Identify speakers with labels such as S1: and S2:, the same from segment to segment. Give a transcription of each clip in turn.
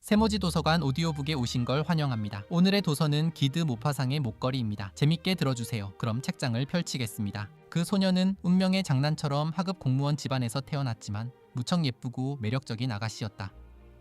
S1: 세모지 도서관 오디오북에 오신 걸 환영합니다. 오늘의 도서는 기드 모파상의 목걸이입니다. 재밌게 들어주세요. 그럼 책장을 펼치겠습니다. 그 소녀는 운명의 장난처럼 하급 공무원 집안에서 태어났지만 무척 예쁘고 매력적인 아가씨였다.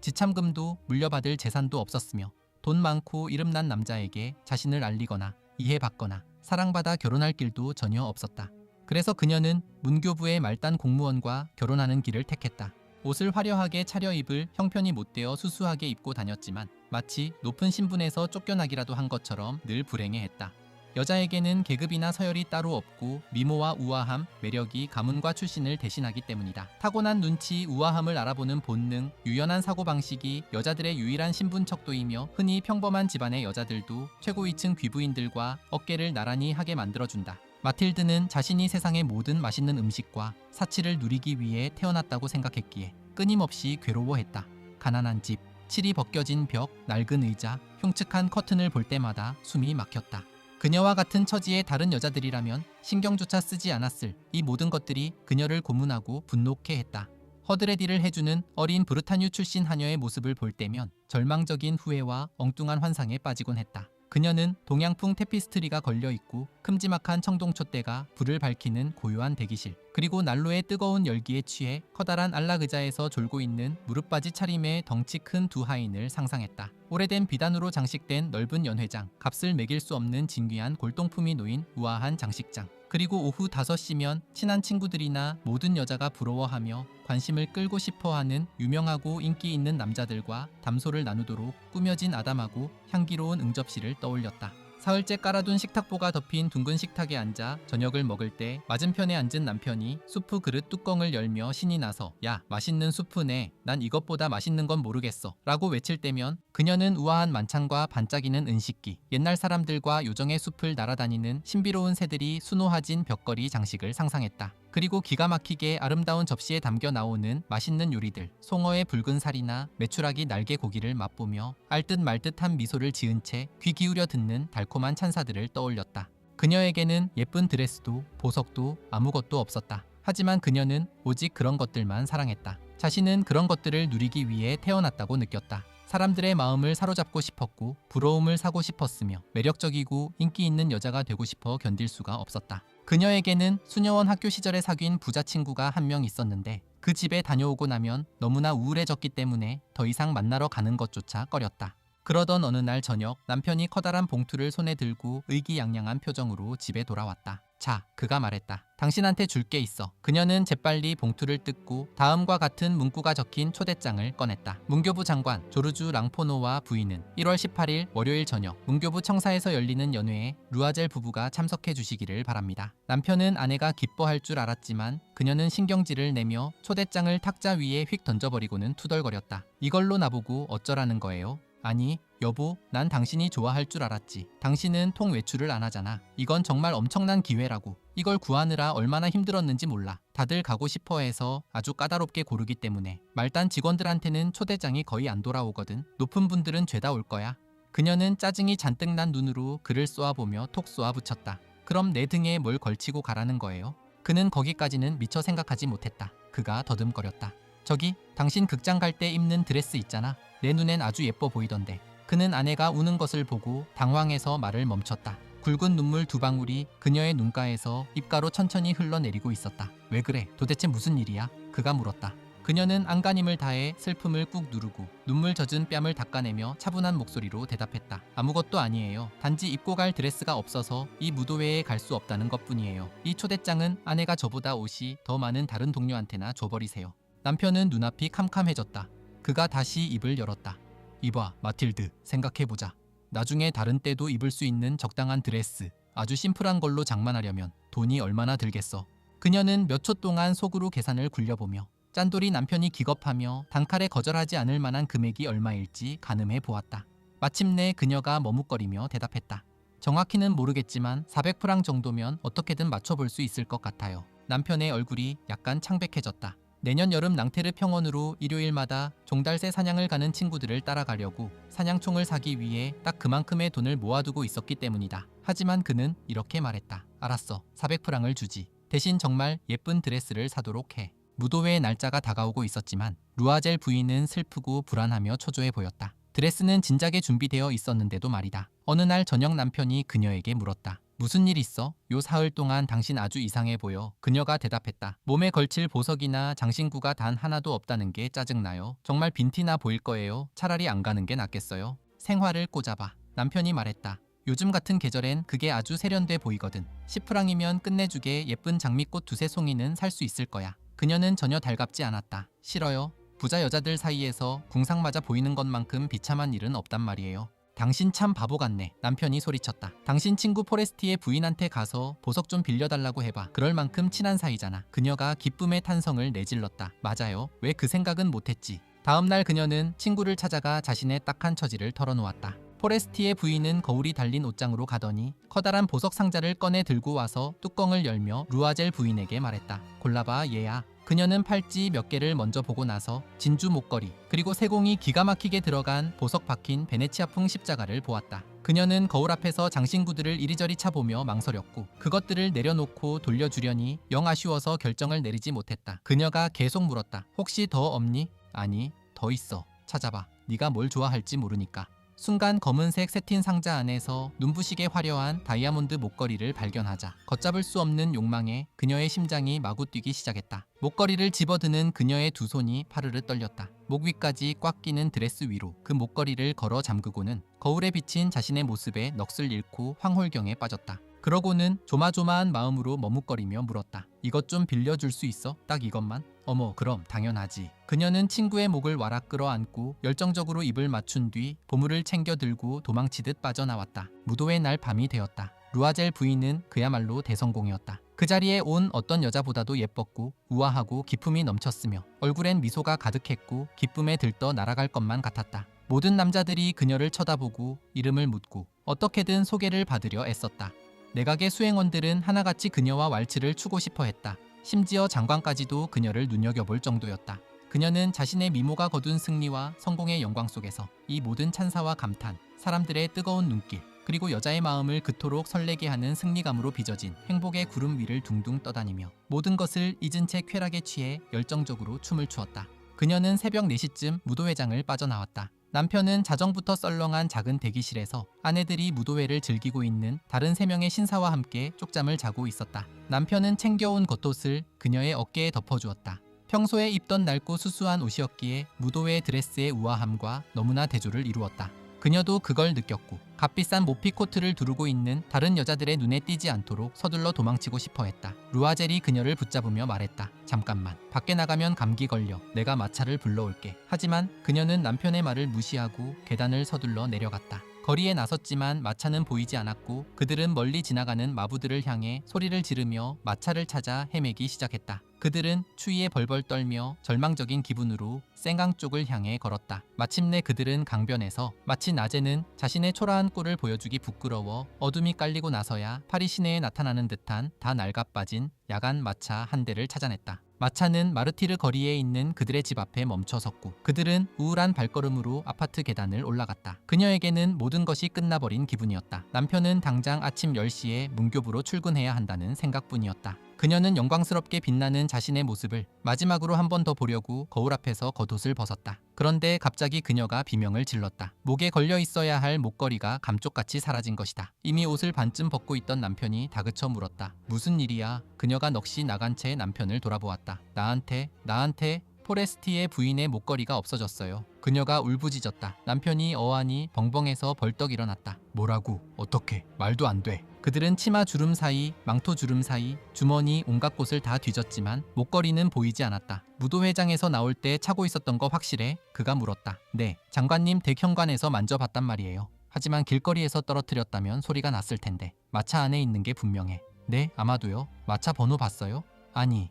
S1: 지참금도 물려받을 재산도 없었으며 돈 많고 이름난 남자에게 자신을 알리거나 이해받거나 사랑받아 결혼할 길도 전혀 없었다. 그래서 그녀는 문교부의 말단 공무원과 결혼하는 길을 택했다. 옷을 화려하게 차려입을 형편이 못되어 수수하게 입고 다녔지만 마치 높은 신분에서 쫓겨나기라도 한 것처럼 늘 불행해했다. 여자에게는 계급이나 서열이 따로 없고 미모와 우아함, 매력이 가문과 출신을 대신하기 때문이다. 타고난 눈치, 우아함을 알아보는 본능, 유연한 사고방식이 여자들의 유일한 신분 척도이며 흔히 평범한 집안의 여자들도 최고위층 귀부인들과 어깨를 나란히 하게 만들어준다. 마틸드는 자신이 세상의 모든 맛있는 음식과 사치를 누리기 위해 태어났다고 생각했기에 끊임없이 괴로워했다. 가난한 집, 칠이 벗겨진 벽, 낡은 의자, 흉측한 커튼을 볼 때마다 숨이 막혔다. 그녀와 같은 처지의 다른 여자들이라면 신경조차 쓰지 않았을 이 모든 것들이 그녀를 고문하고 분노케 했다. 허드레디를 해주는 어린 브르타뉴 출신 하녀의 모습을 볼 때면 절망적인 후회와 엉뚱한 환상에 빠지곤 했다. 그녀는 동양풍 테피스트리가 걸려있고 큼지막한 청동촛대가 불을 밝히는 고요한 대기실, 그리고 난로의 뜨거운 열기에 취해 커다란 안락 의자에서 졸고 있는 무릎바지 차림의 덩치 큰 두 하인을 상상했다. 오래된 비단으로 장식된 넓은 연회장, 값을 매길 수 없는 진귀한 골동품이 놓인 우아한 장식장, 그리고 오후 5시면 친한 친구들이나 모든 여자가 부러워하며 관심을 끌고 싶어하는 유명하고 인기 있는 남자들과 담소를 나누도록 꾸며진 아담하고 향기로운 응접실을 떠올렸다. 사흘째 깔아둔 식탁보가 덮인 둥근 식탁에 앉아 저녁을 먹을 때 맞은편에 앉은 남편이 수프 그릇 뚜껑을 열며 신이 나서 "야, 맛있는 수프네. 난 이것보다 맛있는 건 모르겠어." 라고 외칠 때면 그녀는 우아한 만찬과 반짝이는 은식기, 옛날 사람들과 요정의 숲을 날아다니는 신비로운 새들이 수놓아진 벽걸이 장식을 상상했다. 그리고 기가 막히게 아름다운 접시에 담겨 나오는 맛있는 요리들, 송어의 붉은 살이나 메추라기 날개 고기를 맛보며 알듯 말듯한 미소를 지은 채 귀 기울여 듣는 달콤한 찬사들을 떠올렸다. 그녀에게는 예쁜 드레스도 보석도 아무것도 없었다. 하지만 그녀는 오직 그런 것들만 사랑했다. 자신은 그런 것들을 누리기 위해 태어났다고 느꼈다. 사람들의 마음을 사로잡고 싶었고 부러움을 사고 싶었으며 매력적이고 인기 있는 여자가 되고 싶어 견딜 수가 없었다. 그녀에게는 수녀원 학교 시절에 사귄 부자 친구가 한 명 있었는데 그 집에 다녀오고 나면 너무나 우울해졌기 때문에 더 이상 만나러 가는 것조차 꺼렸다. 그러던 어느 날 저녁, 남편이 커다란 봉투를 손에 들고 의기양양한 표정으로 집에 돌아왔다. 자, 그가 말했다. 당신한테 줄 게 있어. 그녀는 재빨리 봉투를 뜯고 다음과 같은 문구가 적힌 초대장을 꺼냈다. 문교부 장관 조르주 랑포노와 부인은 1월 18일 월요일 저녁 문교부 청사에서 열리는 연회에 루아젤 부부가 참석해 주시기를 바랍니다. 남편은 아내가 기뻐할 줄 알았지만 그녀는 신경질을 내며 초대장을 탁자 위에 휙 던져버리고는 투덜거렸다. 이걸로 나보고 어쩌라는 거예요? 아니, 여보, 난 당신이 좋아할 줄 알았지. 당신은 통 외출을 안 하잖아. 이건 정말 엄청난 기회라고. 이걸 구하느라 얼마나 힘들었는지 몰라. 다들 가고 싶어 해서 아주 까다롭게 고르기 때문에 말단 직원들한테는 초대장이 거의 안 돌아오거든. 높은 분들은 죄다 올 거야. 그녀는 짜증이 잔뜩 난 눈으로 그를 쏘아보며 톡 쏘아붙였다. 그럼 내 등에 뭘 걸치고 가라는 거예요? 그는 거기까지는 미처 생각하지 못했다. 그가 더듬거렸다. 저기, 당신 극장 갈 때 입는 드레스 있잖아. 내 눈엔 아주 예뻐 보이던데. 그는 아내가 우는 것을 보고 당황해서 말을 멈췄다. 굵은 눈물 두 방울이 그녀의 눈가에서 입가로 천천히 흘러내리고 있었다. 왜 그래? 도대체 무슨 일이야? 그가 물었다. 그녀는 안간힘을 다해 슬픔을 꾹 누르고 눈물 젖은 뺨을 닦아내며 차분한 목소리로 대답했다. 아무것도 아니에요. 단지 입고 갈 드레스가 없어서 이 무도회에 갈 수 없다는 것뿐이에요. 이 초대장은 아내가 저보다 옷이 더 많은 다른 동료한테나 줘버리세요. 남편은 눈앞이 캄캄해졌다. 그가 다시 입을 열었다. 이봐, 마틸드, 생각해보자. 나중에 다른 때도 입을 수 있는 적당한 드레스, 아주 심플한 걸로 장만하려면 돈이 얼마나 들겠어. 그녀는 몇 초 동안 속으로 계산을 굴려보며 짠돌이 남편이 기겁하며 단칼에 거절하지 않을 만한 금액이 얼마일지 가늠해 보았다. 마침내 그녀가 머뭇거리며 대답했다. 정확히는 모르겠지만 400프랑 정도면 어떻게든 맞춰볼 수 있을 것 같아요. 남편의 얼굴이 약간 창백해졌다. 내년 여름 낭테르 평원으로 일요일마다 종달새 사냥을 가는 친구들을 따라가려고 사냥총을 사기 위해 딱 그만큼의 돈을 모아두고 있었기 때문이다. 하지만 그는 이렇게 말했다. 알았어, 400프랑을 주지. 대신 정말 예쁜 드레스를 사도록 해. 무도회의 날짜가 다가오고 있었지만 루아젤 부인은 슬프고 불안하며 초조해 보였다. 드레스는 진작에 준비되어 있었는데도 말이다. 어느 날 저녁 남편이 그녀에게 물었다. 무슨 일 있어? 요 사흘 동안 당신 아주 이상해 보여. 그녀가 대답했다. 몸에 걸칠 보석이나 장신구가 단 하나도 없다는 게 짜증나요. 정말 빈티나 보일 거예요. 차라리 안 가는 게 낫겠어요. 생화를 꽂아봐. 남편이 말했다. 요즘 같은 계절엔 그게 아주 세련돼 보이거든. 10프랑이면 끝내주게 예쁜 장미꽃 두세 송이는 살 수 있을 거야. 그녀는 전혀 달갑지 않았다. 싫어요. 부자 여자들 사이에서 궁상 맞아 보이는 것만큼 비참한 일은 없단 말이에요. 당신 참 바보 같네. 남편이 소리쳤다. 당신 친구 포레스티의 부인한테 가서 보석 좀 빌려달라고 해봐. 그럴 만큼 친한 사이잖아. 그녀가 기쁨의 탄성을 내질렀다. 맞아요. 왜 그 생각은 못했지. 다음날 그녀는 친구를 찾아가 자신의 딱한 처지를 털어놓았다. 포레스티의 부인은 거울이 달린 옷장으로 가더니 커다란 보석 상자를 꺼내 들고 와서 뚜껑을 열며 루아젤 부인에게 말했다. 골라봐 얘야. 그녀는 팔찌 몇 개를 먼저 보고 나서 진주 목걸이 그리고 세공이 기가 막히게 들어간 보석 박힌 베네치아풍 십자가를 보았다. 그녀는 거울 앞에서 장신구들을 이리저리 차보며 망설였고 그것들을 내려놓고 돌려주려니 영 아쉬워서 결정을 내리지 못했다. 그녀가 계속 물었다. 혹시 더 없니? 아니, 더 있어. 찾아봐. 네가 뭘 좋아할지 모르니까. 순간 검은색 세틴 상자 안에서 눈부시게 화려한 다이아몬드 목걸이를 발견하자 걷잡을 수 없는 욕망에 그녀의 심장이 마구 뛰기 시작했다. 목걸이를 집어드는 그녀의 두 손이 파르르 떨렸다. 목 위까지 꽉 끼는 드레스 위로 그 목걸이를 걸어 잠그고는 거울에 비친 자신의 모습에 넋을 잃고 황홀경에 빠졌다. 그러고는 조마조마한 마음으로 머뭇거리며 물었다. 이것 좀 빌려줄 수 있어? 딱 이것만? 어머 그럼 당연하지. 그녀는 친구의 목을 와락 끌어안고 열정적으로 입을 맞춘 뒤 보물을 챙겨 들고 도망치듯 빠져나왔다. 무도의 날 밤이 되었다. 루아젤 부인은 그야말로 대성공이었다. 그 자리에 온 어떤 여자보다도 예뻤고 우아하고 기품이 넘쳤으며 얼굴엔 미소가 가득했고 기쁨에 들떠 날아갈 것만 같았다. 모든 남자들이 그녀를 쳐다보고 이름을 묻고 어떻게든 소개를 받으려 애썼다. 내각의 수행원들은 하나같이 그녀와 왈츠를 추고 싶어 했다. 심지어 장관까지도 그녀를 눈여겨볼 정도였다. 그녀는 자신의 미모가 거둔 승리와 성공의 영광 속에서 이 모든 찬사와 감탄, 사람들의 뜨거운 눈길, 그리고 여자의 마음을 그토록 설레게 하는 승리감으로 빚어진 행복의 구름 위를 둥둥 떠다니며 모든 것을 잊은 채 쾌락에 취해 열정적으로 춤을 추었다. 그녀는 새벽 4시쯤 무도회장을 빠져나왔다. 남편은 자정부터 썰렁한 작은 대기실에서 아내들이 무도회를 즐기고 있는 다른 3명의 신사와 함께 쪽잠을 자고 있었다. 남편은 챙겨온 겉옷을 그녀의 어깨에 덮어주었다. 평소에 입던 낡고 수수한 옷이었기에 무도회 드레스의 우아함과 너무나 대조를 이루었다. 그녀도 그걸 느꼈고 값비싼 모피 코트를 두르고 있는 다른 여자들의 눈에 띄지 않도록 서둘러 도망치고 싶어 했다. 루아젤이 그녀를 붙잡으며 말했다. 잠깐만, 밖에 나가면 감기 걸려. 내가 마차를 불러올게. 하지만 그녀는 남편의 말을 무시하고 계단을 서둘러 내려갔다. 거리에 나섰지만 마차는 보이지 않았고 그들은 멀리 지나가는 마부들을 향해 소리를 지르며 마차를 찾아 헤매기 시작했다. 그들은 추위에 벌벌 떨며 절망적인 기분으로 생강 쪽을 향해 걸었다. 마침내 그들은 강변에서 마치 낮에는 자신의 초라한 꼴을 보여주기 부끄러워 어둠이 깔리고 나서야 파리 시내에 나타나는 듯한 다 낡아빠진 야간 마차 한 대를 찾아냈다. 마차는 마르티르 거리에 있는 그들의 집 앞에 멈춰섰고 그들은 우울한 발걸음으로 아파트 계단을 올라갔다. 그녀에게는 모든 것이 끝나버린 기분이었다. 남편은 당장 아침 10시에 문교부로 출근해야 한다는 생각뿐이었다. 그녀는 영광스럽게 빛나는 자신의 모습을 마지막으로 한 번 더 보려고 거울 앞에서 겉옷을 벗었다. 그런데 갑자기 그녀가 비명을 질렀다. 목에 걸려 있어야 할 목걸이가 감쪽같이 사라진 것이다. 이미 옷을 반쯤 벗고 있던 남편이 다그쳐 물었다. 무슨 일이야? 그녀가 넋이 나간 채 남편을 돌아보았다. 나한테 포레스티의 부인의 목걸이가 없어졌어요. 그녀가 울부짖었다. 남편이 어안이 벙벙해서 벌떡 일어났다. 뭐라고? 어떻게? 말도 안 돼. 그들은 치마 주름 사이, 망토 주름 사이, 주머니 온갖 곳을 다 뒤졌지만 목걸이는 보이지 않았다. 무도회장에서 나올 때 차고 있었던 거 확실해? 그가 물었다. 네, 장관님 댁현관에서 만져봤단 말이에요. 하지만 길거리에서 떨어뜨렸다면 소리가 났을 텐데 마차 안에 있는 게 분명해. 네, 아마도요. 마차 번호 봤어요? 아니,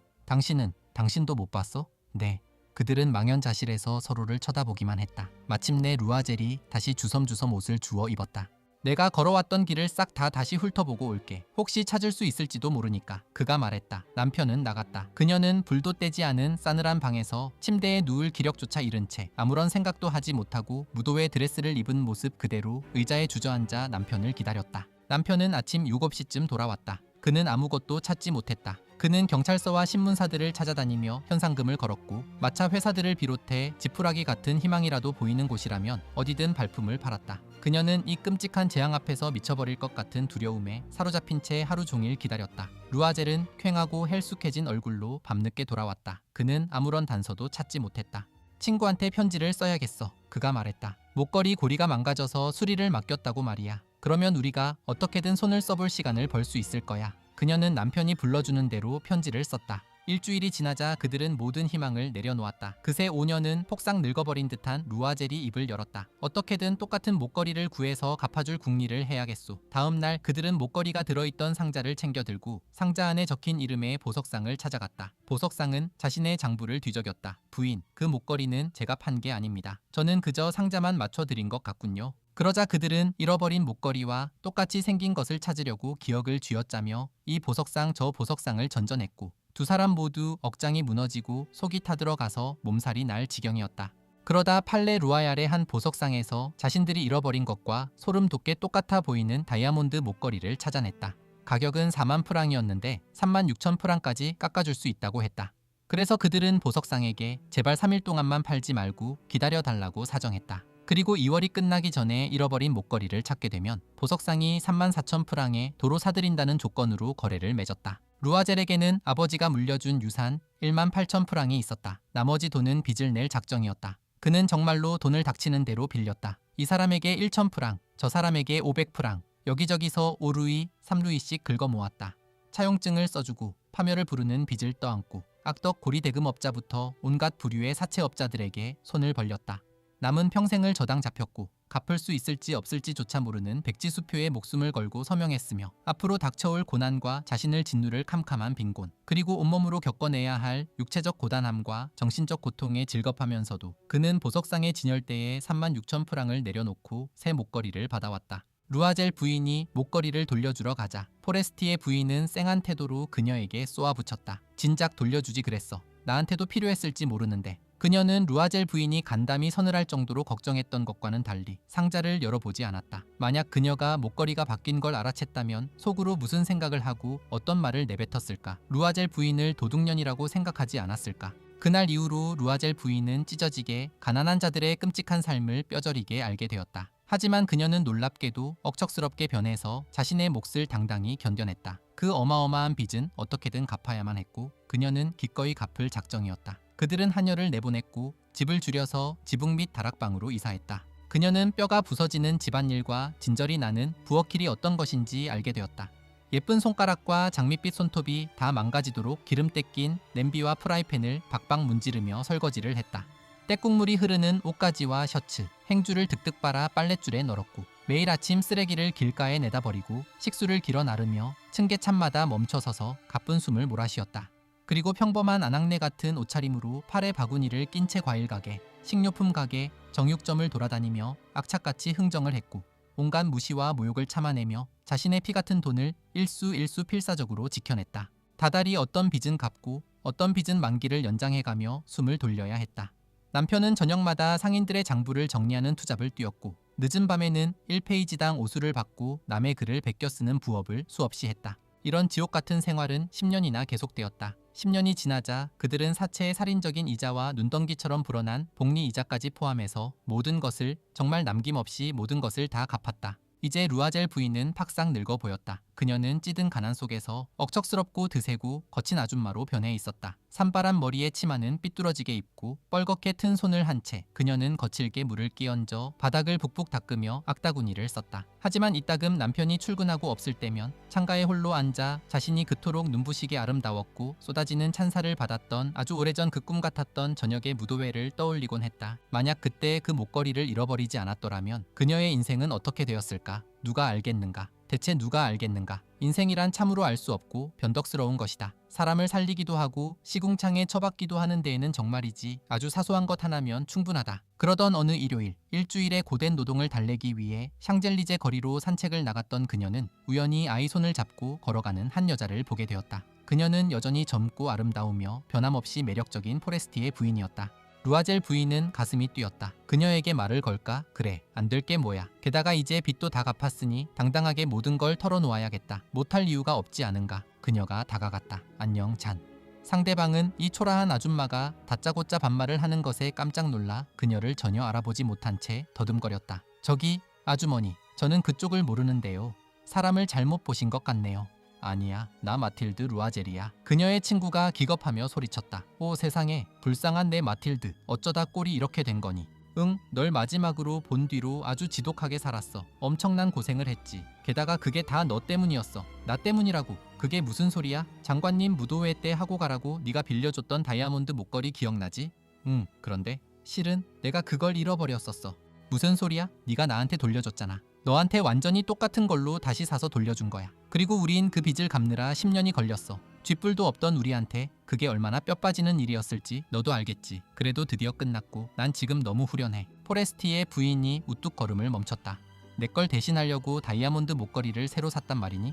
S1: 당신도 못 봤어? 네. 그들은 망연자실해서 서로를 쳐다보기만 했다. 마침내 루아젤이 다시 주섬주섬 옷을 주워 입었다. 내가 걸어왔던 길을 싹 다 다시 훑어보고 올게. 혹시 찾을 수 있을지도 모르니까. 그가 말했다. 남편은 나갔다. 그녀는 불도 떼지 않은 싸늘한 방에서 침대에 누울 기력조차 잃은 채 아무런 생각도 하지 못하고 무도회 드레스를 입은 모습 그대로 의자에 주저앉아 남편을 기다렸다. 남편은 아침 7시쯤 돌아왔다. 그는 아무것도 찾지 못했다. 그는 경찰서와 신문사들을 찾아다니며 현상금을 걸었고 마차 회사들을 비롯해 지푸라기 같은 희망이라도 보이는 곳이라면 어디든 발품을 팔았다. 그녀는 이 끔찍한 재앙 앞에서 미쳐버릴 것 같은 두려움에 사로잡힌 채 하루 종일 기다렸다. 루아젤은 퀭하고 헬쑥해진 얼굴로 밤늦게 돌아왔다. 그는 아무런 단서도 찾지 못했다. 친구한테 편지를 써야겠어. 그가 말했다. 목걸이 고리가 망가져서 수리를 맡겼다고 말이야. 그러면 우리가 어떻게든 손을 써볼 시간을 벌 수 있을 거야. 그녀는 남편이 불러주는 대로 편지를 썼다. 일주일이 지나자 그들은 모든 희망을 내려놓았다. 그새 5년은 폭삭 늙어버린 듯한 루아젤이 입을 열었다. 어떻게든 똑같은 목걸이를 구해서 갚아줄 궁리를 해야겠소. 다음 날 그들은 목걸이가 들어있던 상자를 챙겨 들고 상자 안에 적힌 이름의 보석상을 찾아갔다. 보석상은 자신의 장부를 뒤적였다. 부인, 그 목걸이는 제가 판 게 아닙니다. 저는 그저 상자만 맞춰드린 것 같군요. 그러자 그들은 잃어버린 목걸이와 똑같이 생긴 것을 찾으려고 기억을 쥐어짜며 이 보석상 저 보석상을 전전했고 두 사람 모두 억장이 무너지고 속이 타들어가서 몸살이 날 지경이었다. 그러다 팔레 루아얄의 한 보석상에서 자신들이 잃어버린 것과 소름 돋게 똑같아 보이는 다이아몬드 목걸이를 찾아냈다. 가격은 4만 프랑이었는데 3만 6천 프랑까지 깎아줄 수 있다고 했다. 그래서 그들은 보석상에게 제발 3일 동안만 팔지 말고 기다려달라고 사정했다. 그리고 2월이 끝나기 전에 잃어버린 목걸이를 찾게 되면 보석상이 3만 4천 프랑에 도로 사들인다는 조건으로 거래를 맺었다. 루아젤에게는 아버지가 물려준 유산 1만 8천 프랑이 있었다. 나머지 돈은 빚을 낼 작정이었다. 그는 정말로 돈을 닥치는 대로 빌렸다. 이 사람에게 1천 프랑, 저 사람에게 500 프랑, 여기저기서 5루이, 3루이씩 긁어 모았다. 차용증을 써주고 파멸을 부르는 빚을 떠안고 악덕 고리대금업자부터 온갖 부류의 사채업자들에게 손을 벌렸다. 남은 평생을 저당 잡혔고 갚을 수 있을지 없을지조차 모르는 백지수표에 목숨을 걸고 서명했으며 앞으로 닥쳐올 고난과 자신을 짓누를 캄캄한 빈곤 그리고 온몸으로 겪어내야 할 육체적 고단함과 정신적 고통에 질겁하면서도 그는 보석상의 진열대에 3만 6천 프랑을 내려놓고 새 목걸이를 받아왔다. 루아젤 부인이 목걸이를 돌려주러 가자 포레스티의 부인은 쌩한 태도로 그녀에게 쏘아붙였다. 진작 돌려주지 그랬어. 나한테도 필요했을지 모르는데. 그녀는 루아젤 부인이 간담이 서늘할 정도로 걱정했던 것과는 달리 상자를 열어보지 않았다. 만약 그녀가 목걸이가 바뀐 걸 알아챘다면 속으로 무슨 생각을 하고 어떤 말을 내뱉었을까? 루아젤 부인을 도둑년이라고 생각하지 않았을까? 그날 이후로 루아젤 부인은 찢어지게 가난한 자들의 끔찍한 삶을 뼈저리게 알게 되었다. 하지만 그녀는 놀랍게도 억척스럽게 변해서 자신의 몫을 당당히 견뎌냈다. 그 어마어마한 빚은 어떻게든 갚아야만 했고 그녀는 기꺼이 갚을 작정이었다. 그들은 하녀를 내보냈고 집을 줄여서 지붕 및 다락방으로 이사했다. 그녀는 뼈가 부서지는 집안일과 진절이 나는 부엌일이 어떤 것인지 알게 되었다. 예쁜 손가락과 장밋빛 손톱이 다 망가지도록 기름때 낀 냄비와 프라이팬을 박박 문지르며 설거지를 했다. 때국물이 흐르는 옷가지와 셔츠, 행주를 득득 빨아 빨랫줄에 널었고 매일 아침 쓰레기를 길가에 내다 버리고 식수를 길어 나르며 층계참마다 멈춰서서 가쁜 숨을 몰아쉬었다. 그리고 평범한 아낙네 같은 옷차림으로 팔에 바구니를 낀 채 과일 가게, 식료품 가게, 정육점을 돌아다니며 악착같이 흥정을 했고 온갖 무시와 모욕을 참아내며 자신의 피 같은 돈을 일수 필사적으로 지켜냈다. 다달이 어떤 빚은 갚고 어떤 빚은 만기를 연장해가며 숨을 돌려야 했다. 남편은 저녁마다 상인들의 장부를 정리하는 투잡을 뛰었고 늦은 밤에는 1페이지당 오수를 받고 남의 글을 베껴 쓰는 부업을 수없이 했다. 이런 지옥 같은 생활은 10년이나 계속되었다. 10년이 지나자 그들은 사채의 살인적인 이자와 눈덩이처럼 불어난 복리 이자까지 포함해서 모든 것을 정말 남김없이 모든 것을 다 갚았다. 이제 루아젤 부인은 팍싹 늙어 보였다. 그녀는 찌든 가난 속에서 억척스럽고 드세고 거친 아줌마로 변해 있었다. 산발한 머리에 치마는 삐뚤어지게 입고 뻘겋게 튼 손을 한 채 그녀는 거칠게 물을 끼얹어 바닥을 북북 닦으며 악다구니를 썼다. 하지만 이따금 남편이 출근하고 없을 때면 창가에 홀로 앉아 자신이 그토록 눈부시게 아름다웠고 쏟아지는 찬사를 받았던 아주 오래전 그 꿈 같았던 저녁의 무도회를 떠올리곤 했다. 만약 그때 그 목걸이를 잃어버리지 않았더라면 그녀의 인생은 어떻게 되었을까? 누가 알겠는가? 대체 누가 알겠는가? 인생이란 참으로 알 수 없고 변덕스러운 것이다. 사람을 살리기도 하고 시궁창에 처박기도 하는 데에는 정말이지 아주 사소한 것 하나면 충분하다. 그러던 어느 일요일, 일주일의 고된 노동을 달래기 위해 샹젤리제 거리로 산책을 나갔던 그녀는 우연히 아이 손을 잡고 걸어가는 한 여자를 보게 되었다. 그녀는 여전히 젊고 아름다우며 변함없이 매력적인 포레스티의 부인이었다. 루아젤 부인은 가슴이 뛰었다. 그녀에게 말을 걸까? 그래, 안 될 게 뭐야. 게다가 이제 빚도 다 갚았으니 당당하게 모든 걸 털어놓아야겠다. 못할 이유가 없지 않은가. 그녀가 다가갔다. 안녕, 잔. 상대방은 이 초라한 아줌마가 다짜고짜 반말을 하는 것에 깜짝 놀라 그녀를 전혀 알아보지 못한 채 더듬거렸다. 저기, 아주머니, 저는 그쪽을 모르는데요. 사람을 잘못 보신 것 같네요. 아니야, 나 마틸드 루아젤이야. 그녀의 친구가 기겁하며 소리쳤다. 오 세상에, 불쌍한 내 마틸드. 어쩌다 꼴이 이렇게 된 거니. 응, 널 마지막으로 본 뒤로 아주 지독하게 살았어. 엄청난 고생을 했지. 게다가 그게 다 너 때문이었어. 나 때문이라고. 그게 무슨 소리야? 장관님 무도회 때 하고 가라고 네가 빌려줬던 다이아몬드 목걸이 기억나지? 응, 그런데 실은 내가 그걸 잃어버렸었어. 무슨 소리야? 네가 나한테 돌려줬잖아. 너한테 완전히 똑같은 걸로 다시 사서 돌려준 거야. 그리고 우린 그 빚을 갚느라 10년이 걸렸어. 쥐뿔도 없던 우리한테 그게 얼마나 뼈 빠지는 일이었을지 너도 알겠지. 그래도 드디어 끝났고 난 지금 너무 후련해. 포레스티의 부인이 우뚝 걸음을 멈췄다. 내 걸 대신하려고 다이아몬드 목걸이를 새로 샀단 말이니?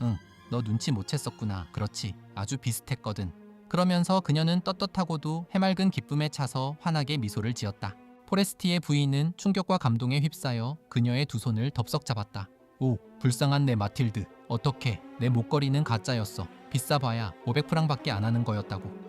S1: 응, 너 눈치 못 챘었구나. 그렇지, 아주 비슷했거든. 그러면서 그녀는 떳떳하고도 해맑은 기쁨에 차서 환하게 미소를 지었다. 포레스티의 부인은 충격과 감동에 휩싸여 그녀의 두 손을 덥석 잡았다. 오, 불쌍한 내 마틸드. 어떡해, 내 목걸이는 가짜였어. 비싸봐야 500프랑밖에 안 하는 거였다고.